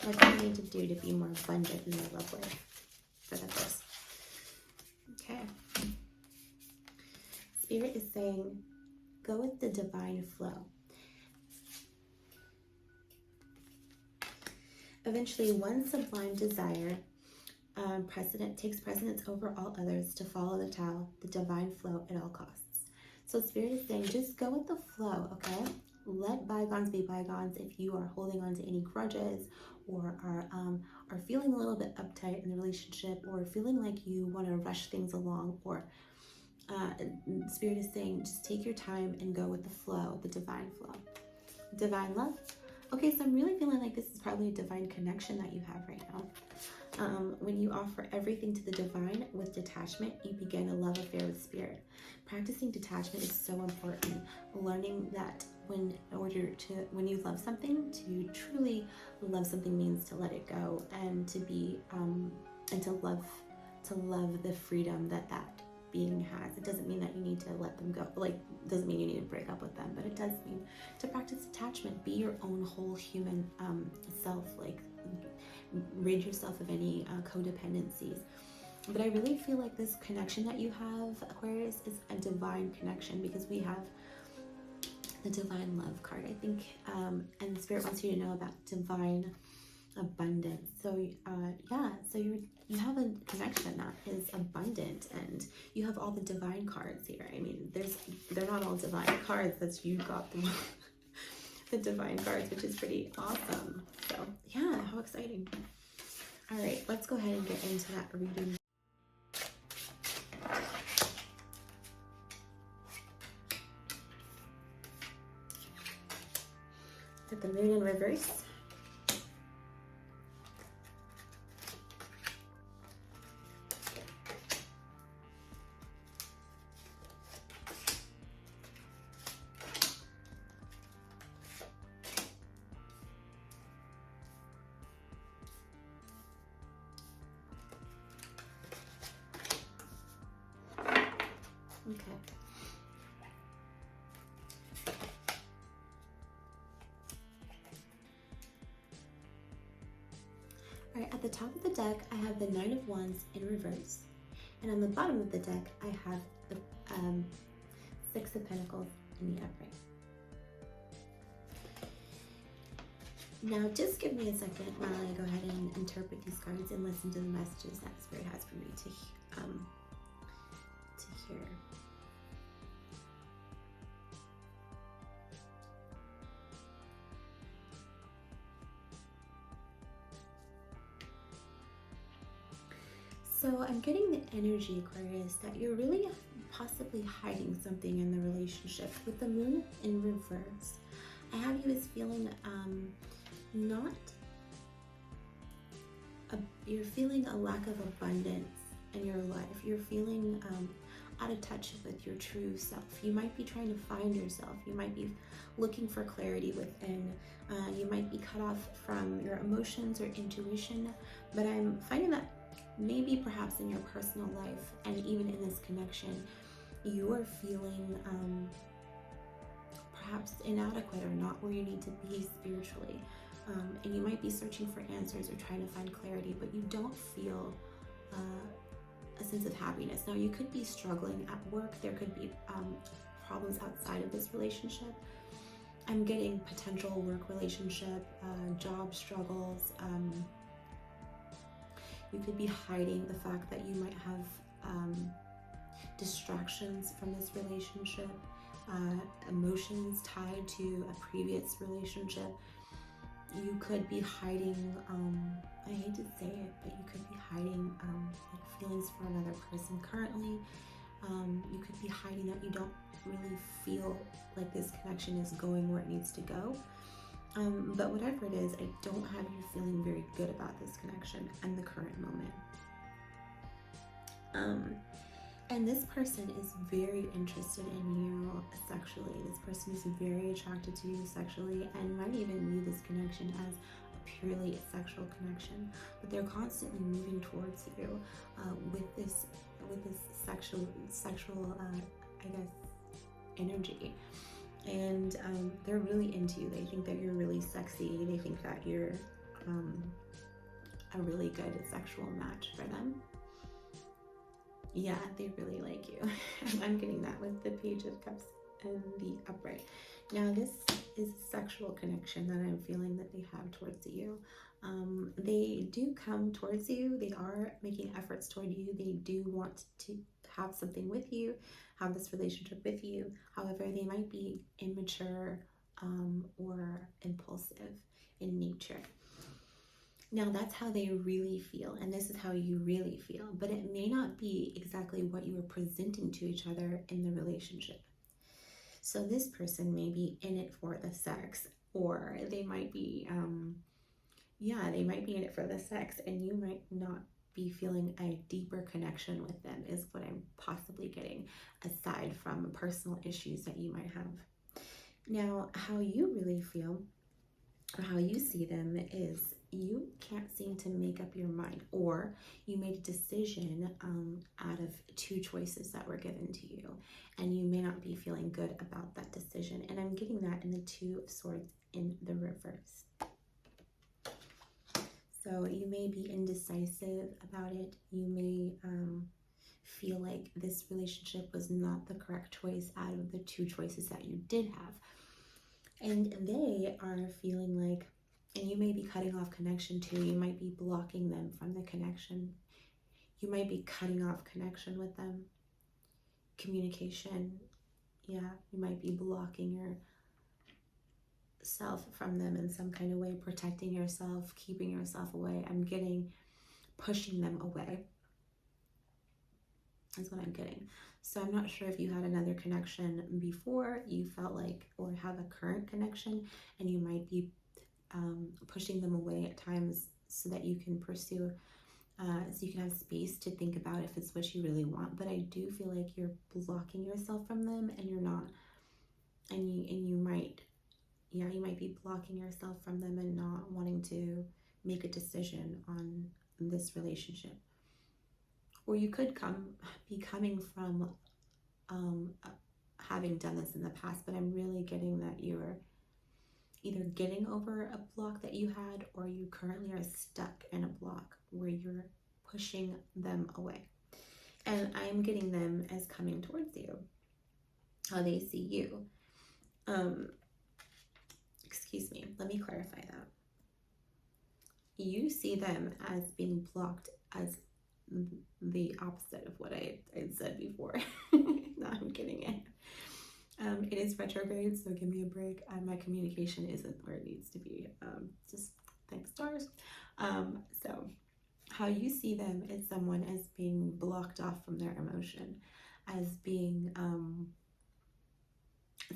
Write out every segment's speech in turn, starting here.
what do you need to do to be more abundant in your love life for the first? Okay. Spirit is saying, go with the divine flow. Eventually, one sublime desire takes precedence over all others to follow the Tao, the divine flow at all costs. So Spirit is saying, just go with the flow, okay? Let bygones be bygones. If you are holding on to any grudges or are feeling a little bit uptight in the relationship, or feeling like you want to rush things along, or Spirit is saying, just take your time and go with the flow, the divine flow. Divine love. Okay, so I'm really feeling like this is probably a divine connection that you have right now. When you offer everything to the divine with detachment, you begin a love affair with Spirit. Practicing detachment is so important. Learning that when you love something, to truly love something means to let it go, and to be and to love the freedom that being has. It doesn't mean that you need to let them go. Like, it doesn't mean you need to break up with them, but it does mean to practice detachment. Be your own whole human self. Like, rid yourself of any codependencies. But I really feel like this connection that you have, Aquarius, is a divine connection, because we have the divine love card, I think, and the Spirit wants you to know about divine abundance. So so you have a connection that is abundant, and you have all the divine cards here. I mean, they're not all divine cards, that's you got them the divine cards, which is pretty awesome. So yeah, how exciting. All right, let's go ahead and get into that reading. Put the moon in reverse. Okay. All right, at the top of the deck, I have the Nine of Wands in reverse. And on the bottom of the deck, I have the Six of Pentacles in the upright. Now, just give me a second while I go ahead and interpret these cards and listen to the messages that Spirit has for me to hear. So I'm getting the energy, Aquarius, that you're really possibly hiding something in the relationship. With the moon in reverse, I have you as feeling you're feeling a lack of abundance in your life. You're feeling out of touch with your true self. You might be trying to find yourself. You might be looking for clarity within. You might be cut off from your emotions or intuition, but I'm finding that maybe perhaps in your personal life, and even in this connection, you are feeling perhaps inadequate or not where you need to be spiritually. And you might be searching for answers or trying to find clarity, but you don't feel a sense of happiness. Now, you could be struggling at work. There could be problems outside of this relationship. I'm getting potential work relationship, job struggles. You could be hiding the fact that you might have distractions from this relationship, emotions tied to a previous relationship. You could be hiding, I hate to say it, but you could be hiding like feelings for another person currently. You could be hiding that you don't really feel like this connection is going where it needs to go. But whatever it is, I don't have you feeling very good about this connection and the current moment. And this person is very interested in you sexually. This person is very attracted to you sexually, and might even view this connection as a purely sexual connection. But they're constantly moving towards you with this sexual, I guess, energy. And they're really into you. They think that you're really sexy. They think that you're a really good sexual match for them. Yeah, they really like you. I'm getting that with the Page of Cups and the upright. Now, this is a sexual connection that I'm feeling that they have towards you. They do come towards you. They are making efforts toward you. They do want to have something with you, have this relationship with you. However, they might be immature or impulsive in nature. Now, that's how they really feel, and this is how you really feel, but it may not be exactly what you are presenting to each other in the relationship. So this person may be in it for the sex, or they might be, they might be in it for the sex, and you might not be feeling a deeper connection with them, is what I'm possibly getting, aside from personal issues that you might have. Now, how you really feel, or how you see them, is you can't seem to make up your mind, or you made a decision out of two choices that were given to you, and you may not be feeling good about that decision. And I'm getting that in the Two of Swords in the reverse. So you may be indecisive about it. You may feel like this relationship was not the correct choice out of the two choices that you did have. And they are feeling like, and you may be cutting off connection too. You might be blocking them from the connection. You might be cutting off connection with them. Communication. Yeah, you might be blocking yourself from them in some kind of way, protecting yourself, keeping yourself away. I'm getting pushing them away. That's what I'm getting. So I'm not sure if you had another connection before you felt like, or have a current connection, and you might be pushing them away at times so that you can pursue, so you can have space to think about if it's what you really want. But I do feel like you're blocking yourself from them, and you're not, and you might, you might be blocking yourself from them and not wanting to make a decision on this relationship. Or you could be coming from having done this in the past, but I'm really getting that you're either getting over a block that you had, or you currently are stuck in a block where you're pushing them away. And I am getting them as coming towards you, how they see you. Excuse me, let me clarify that. You see them as being blocked as the opposite of what I said before. No, I'm getting it. It is retrograde, so give me a break. My communication isn't where it needs to be. Just thanks stars. So how you see them is someone as being blocked off from their emotion, as being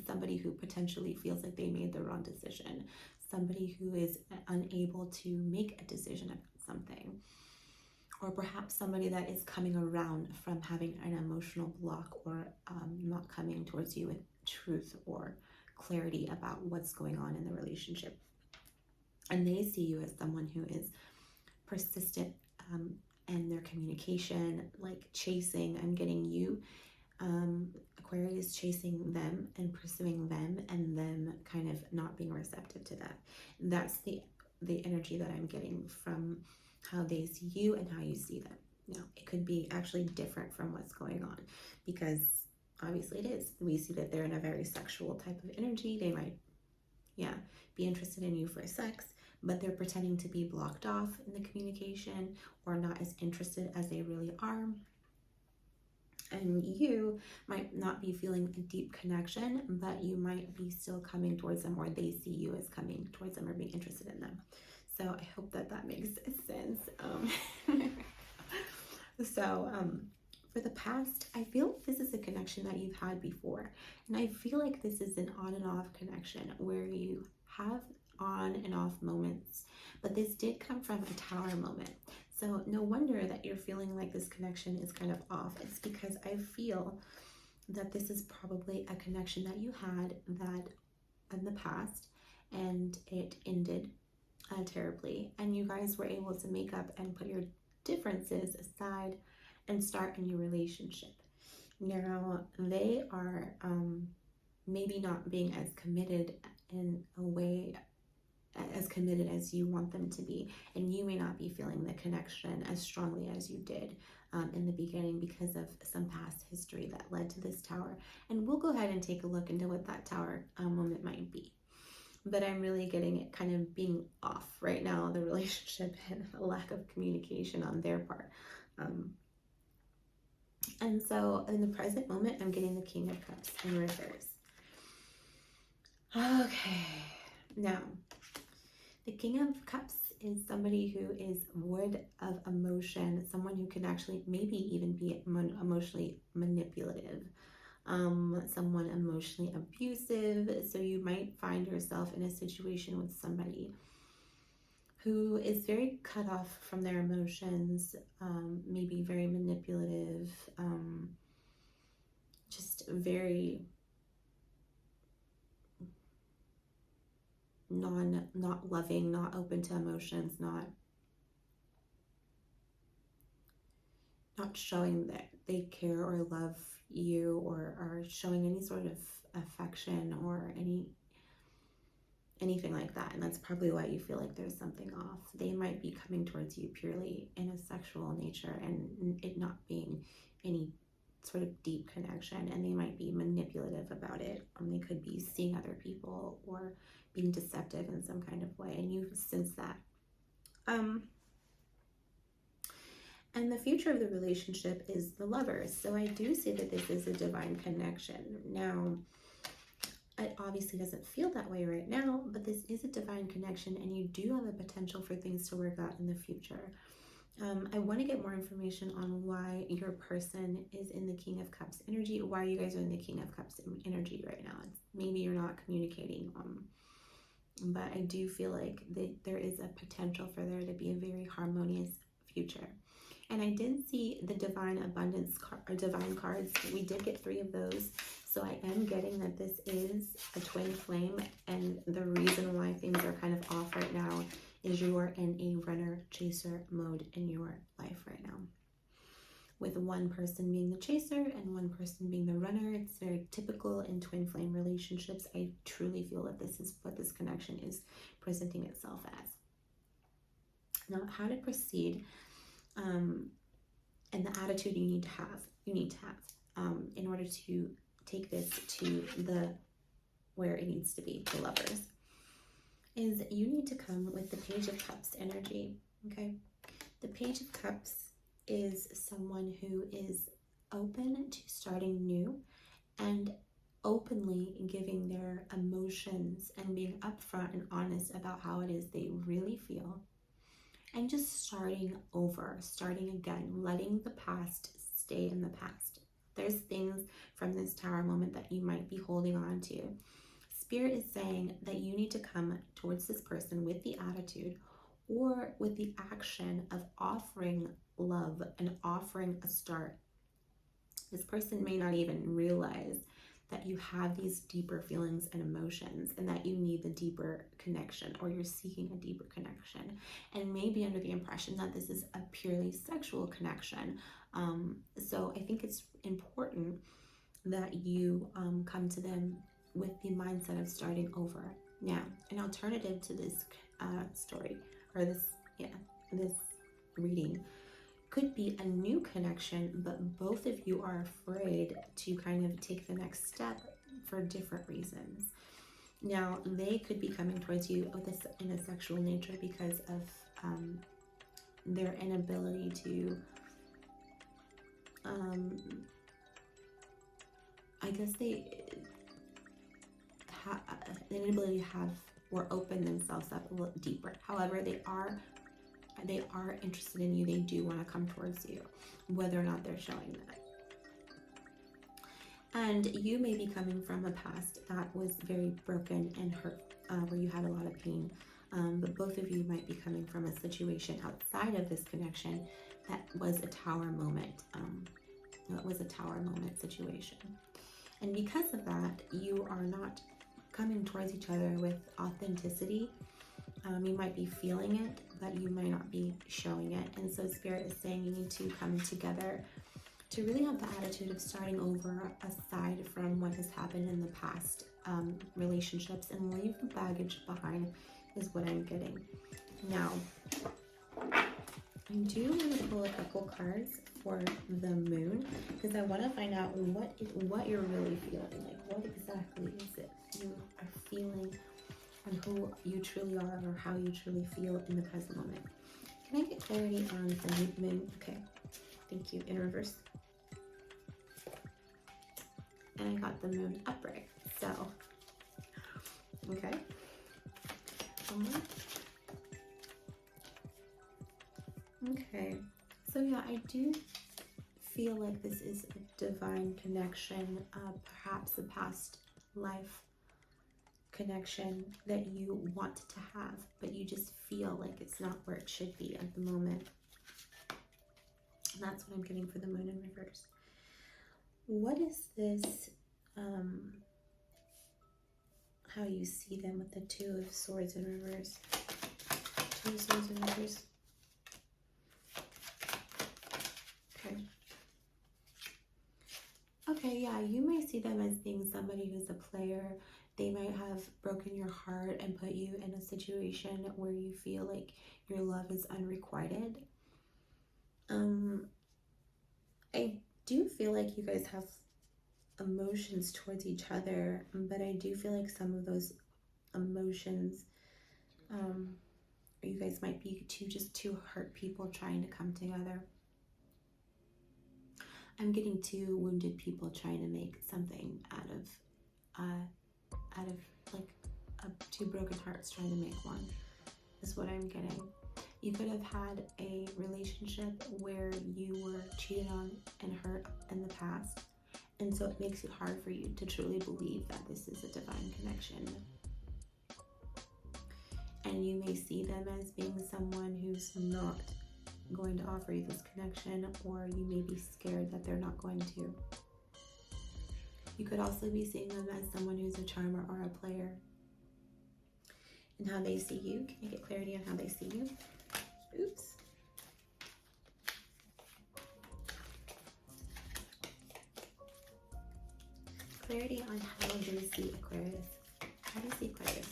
somebody who potentially feels like they made the wrong decision, somebody who is unable to make a decision about something, or perhaps somebody that is coming around from having an emotional block, or not coming towards you with truth or clarity about what's going on in the relationship. And they see you as someone who is persistent in their communication, like chasing. I'm getting you, Aquarius, chasing them and pursuing them, and them kind of not being receptive to that. That's the energy that I'm getting from how they see you and how you see them. Now, it could be actually different from what's going on, because obviously it is. We see that they're in a very sexual type of energy. They might, be interested in you for sex, but they're pretending to be blocked off in the communication, or not as interested as they really are. And you might not be feeling a deep connection, but you might be still coming towards them, or they see you as coming towards them or being interested in them. So I hope that makes sense. For the past, I feel this is a connection that you've had before. And I feel like this is an on and off connection where you have on and off moments. But this did come from a Tower moment. So no wonder that you're feeling like this connection is kind of off. It's because I feel that this is probably a connection that you had that in the past, and it ended terribly, and you guys were able to make up and put your differences aside and start a new relationship. Now they are maybe not being as committed in a way as committed as you want them to be, and you may not be feeling the connection as strongly as you did in the beginning because of some past history that led to this tower. And we'll go ahead and take a look into what that tower moment might be. But I'm really getting it kind of being off right now, the relationship, and a lack of communication on their part. And so in the present moment, I'm getting the King of Cups in reverse. Okay, now the King of Cups is somebody who is void of emotion, someone who can actually maybe even be emotionally manipulative, someone emotionally abusive. So you might find yourself in a situation with somebody who is very cut off from their emotions, maybe very manipulative, just very not loving, not open to emotions, not showing that they care or love you, or are showing any sort of affection or anything like that. And that's probably why you feel like there's something off. They might be coming towards you purely in a sexual nature and it not being any sort of deep connection, and they might be manipulative about it. They could be seeing other people or being deceptive in some kind of way, and you sense that. And the future of the relationship is the Lovers. So I do see that this is a divine connection. Now, it obviously doesn't feel that way right now, but this is a divine connection, and you do have a potential for things to work out in the future. I want to get more information on why your person is in the King of Cups energy, why you guys are in the King of Cups energy right now. Maybe you're not communicating, but I do feel like there is a potential for there to be a very harmonious future. And I did see the divine abundance or divine cards. We did get 3 of those. So I am getting that this is a twin flame, and the reason why things are kind of off right now is you are in a runner-chaser mode in your life right now. With one person being the chaser and one person being the runner, it's very typical in twin flame relationships. I truly feel that this is what this connection is presenting itself as. Now, how to proceed, and the attitude you need to have in order to take this to where it needs to be, the Lovers, is you need to come with the Page of Cups energy, okay? The Page of Cups is someone who is open to starting new and openly giving their emotions and being upfront and honest about how it is they really feel, and just starting over, starting again, letting the past stay in the past. There's things from this tower moment that you might be holding on to. Spirit is saying that you need to come towards this person with the attitude or with the action of offering love and offering a start. This person may not even realize that you have these deeper feelings and emotions, and that you need the deeper connection, or you're seeking a deeper connection, and maybe under the impression that this is a purely sexual connection. So I think it's important that you come to them with the mindset of starting over. Now, an alternative to this story, or this reading, could be a new connection, but both of you are afraid to kind of take the next step for different reasons. Now, they could be coming towards you with this in a sexual nature because of their inability to, I guess the inability to have or open themselves up a little deeper. However, they are interested in you. They do want to come towards you, whether or not they're showing that. And you may be coming from a past that was very broken and hurt, where you had a lot of pain. But both of you might be coming from a situation outside of this connection that was a tower moment. That was a tower moment situation. And because of that, you are not coming towards each other with authenticity. You might be feeling it, but you might not be showing it. And so Spirit is saying you need to come together to really have the attitude of starting over aside from what has happened in the past relationships, and leave the baggage behind is what I'm getting. Now, I do want to pull a couple cards for the moon because I want to find out what you're really feeling. Like, what exactly is it you are feeling, and who you truly are, or how you truly feel in the present moment. Can I get clarity on the moon? Okay, thank you. In reverse. And I got the moon upright. So, okay. Okay. So yeah, I do feel like this is a divine connection, perhaps a past life connection that you want to have, but you just feel like it's not where it should be at the moment. And that's what I'm getting for the moon in reverse. What is this, how you see them with the Two of Swords in reverse? Two of Swords in reverse. Okay. Okay, yeah, you might see them as being somebody who's a player. They might have broken your heart and put you in a situation where you feel like your love is unrequited. I do feel like you guys have emotions towards each other, but I do feel like some of those emotions, you guys might be two hurt people trying to come together. I'm getting two wounded people trying to make something out of like two broken hearts trying to make one, is what I'm getting. You could have had a relationship where you were cheated on and hurt in the past, and so it makes it hard for you to truly believe that this is a divine connection. And you may see them as being someone who's not going to offer you this connection, or you may be scared that they're not going to. You could also be seeing them as someone who's a charmer or a player. And how they see you. Can I get clarity on how they see you? Oops. Clarity on how they see Aquarius. How do you see Aquarius?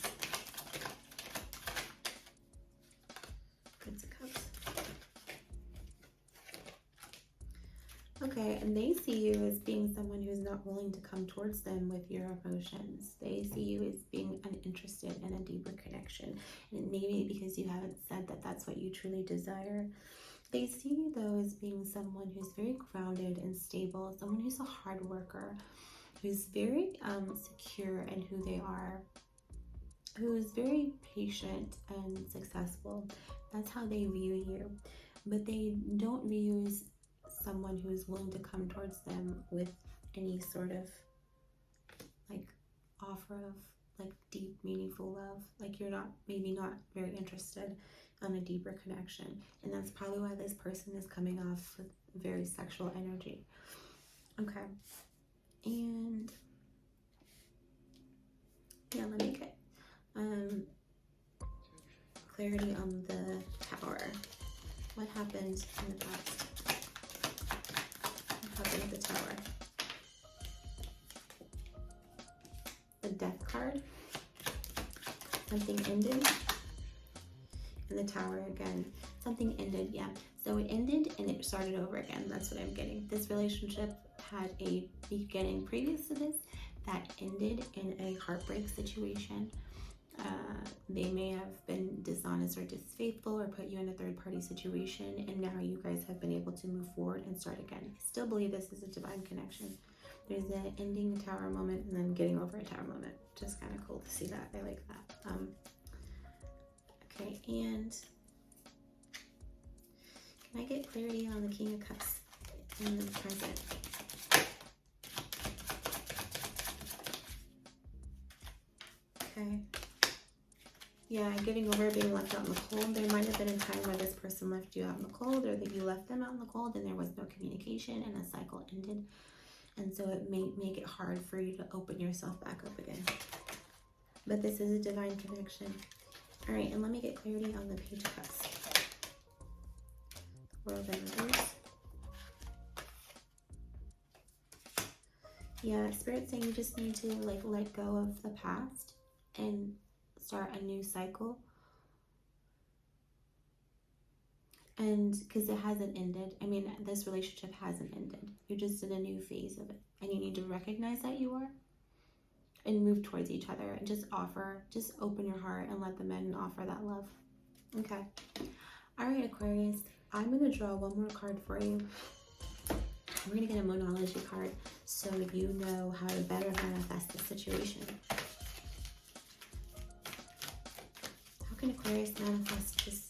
Prince of Cups. Okay, and they see you as being someone who's not willing to come towards them with your emotions. They see you as being uninterested in a deeper connection. And maybe because you haven't said that that's what you truly desire. They see you, though, as being someone who's very grounded and stable, someone who's a hard worker, who's very secure in who they are, who's very patient and successful. That's how they view you. But they don't view you as someone who is willing to come towards them with any sort of like offer of like deep, meaningful love. Like you're maybe not very interested in a deeper connection. And that's probably why this person is coming off with very sexual energy. Okay. And yeah, let me get clarity on the Tower. What happened in the past? What happened with the Tower? The Death card. Something ended. And the Tower again. Something ended, yeah. So it ended and it started over again. That's what I'm getting. This relationship had a beginning previous to this that ended in a heartbreak situation. They may have been dishonest or disfaithful or put you in a third-party situation, and now you guys have been able to move forward and start again. I still believe this is a divine connection. There's an ending Tower moment and then getting over a Tower moment. Just kind of cool to see that. I like that. Okay, and can I get clarity on the King of Cups in the present? Okay. Yeah, getting over being left out in the cold. There might have been a time where this person left you out in the cold, or that you left them out in the cold and there was no communication and a cycle ended. And so it may make it hard for you to open yourself back up again. But this is a divine connection. All right, and let me get clarity on the Page of Cups. The World in reverse. Yeah, Spirit's saying you just need to like let go of the past and start a new cycle. And because it hasn't ended. I mean, this relationship hasn't ended. You're just in a new phase of it. And you need to recognize that you are and move towards each other and just open your heart and let the men offer that love. Okay. All right, Aquarius, I'm going to draw one more card for you. We're going to get a Monology card so you know how to better manifest the situation. How can Aquarius manifest this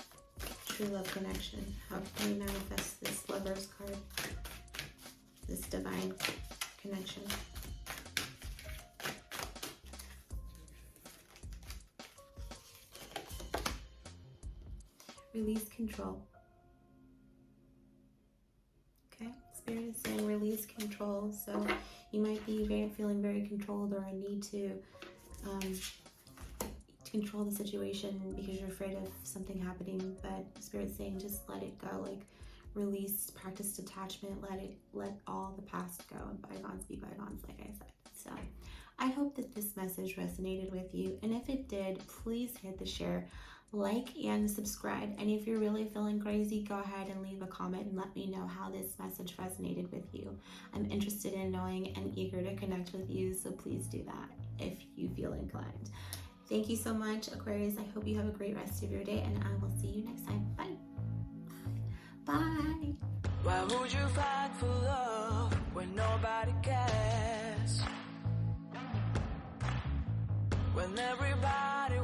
true love connection? How can we manifest this Lover's card? This divine connection? Release control. Okay, Spirit is saying release control. So you might be feeling very controlled, or a need to control the situation because you're afraid of something happening. But Spirit's saying just let it go. Like release, practice detachment. Let all the past go and bygones be bygones, like I said. So I hope that this message resonated with you, and if it did, please hit the share, like, and subscribe. And if you're really feeling crazy, go ahead and leave a comment and let me know how this message resonated with you. I'm interested in knowing and eager to connect with you, so please do that if you feel inclined. Thank you so much, Aquarius. I hope you have a great rest of your day, and I will see you next time. Bye. Bye. Why would you fight for love when nobody cares? When everybody